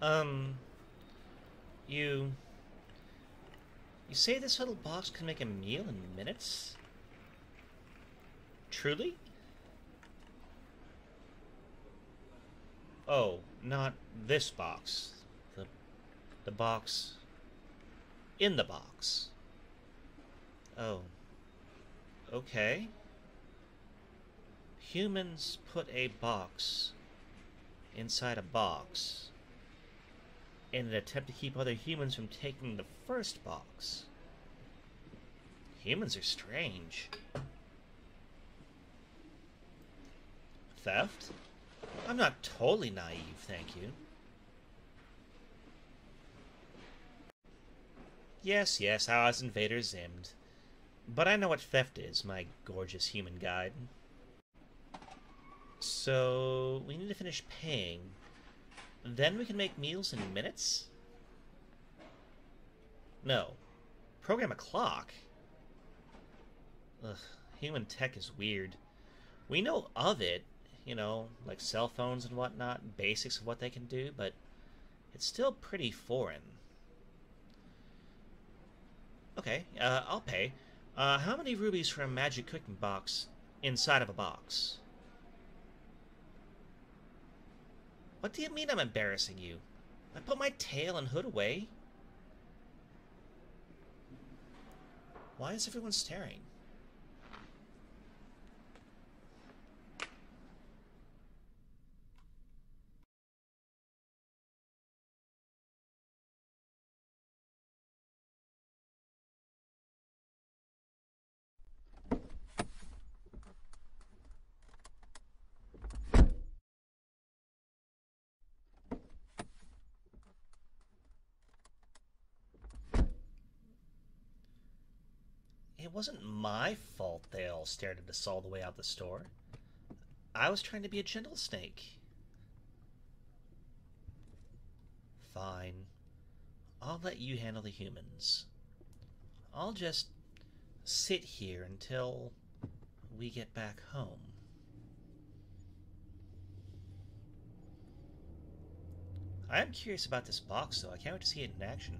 Um, you... You say this little box can make a meal in minutes? Truly? Oh, not this box. The box... in the box. Oh. Okay. Humans put a box inside a box in an attempt to keep other humans from taking the first box. Humans are strange. Theft? I'm not totally naive, thank you. Yes, yes, I was Invader Zimmed. But I know what theft is, my gorgeous human guide. So, we need to finish paying. Then we can make meals in minutes? No. Program a clock? Ugh, human tech is weird. We know of it, you know, like cell phones and whatnot, basics of what they can do, but it's still pretty foreign. Okay, I'll pay. How many rubies for a magic cooking box inside of a box? What do you mean I'm embarrassing you? I put my tail and hood away? Why is everyone staring? It wasn't my fault they all stared at us all the way out the store. I was trying to be a gentle snake. Fine. I'll let you handle the humans. I'll just sit here until we get back home. I am curious about this box, though. I can't wait to see it in action.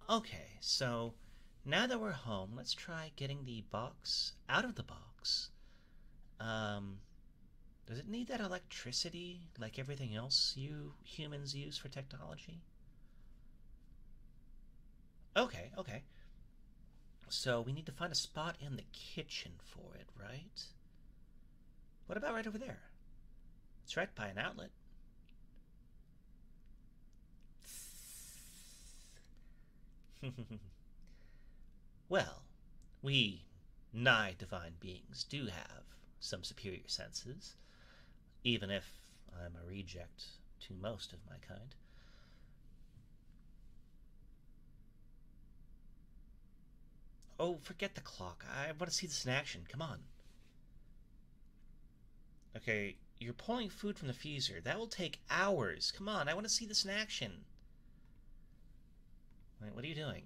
Okay, so now that we're home, let's try getting the box out of the box. Um, does it need that electricity like everything else you humans use for technology? Okay, okay. So we need to find a spot in the kitchen for it, right? What about right over there? It's right by an outlet. Well, we nigh divine beings do have some superior senses, even if I'm a reject to most of my kind. Oh, forget the clock. I want to see this in action. Come on. Okay, you're pulling food from the freezer. That will take hours. Come on, I want to see this in action. Wait, what are you doing?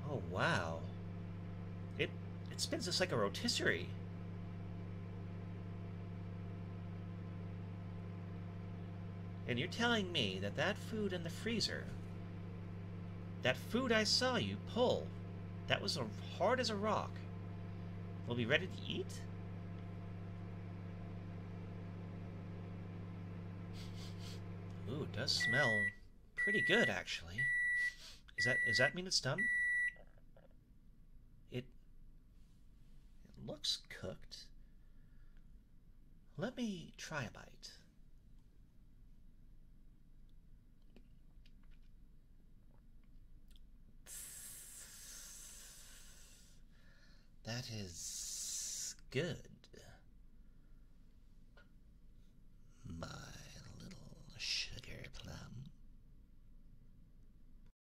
Oh, wow. It spins just like a rotisserie. And you're telling me that that food in the freezer, that food I saw you pull, That was hard as a rock. We'll be ready to eat? Ooh, it does smell pretty good, actually. Does that mean it's done? It looks cooked. Let me try a bite. That is good.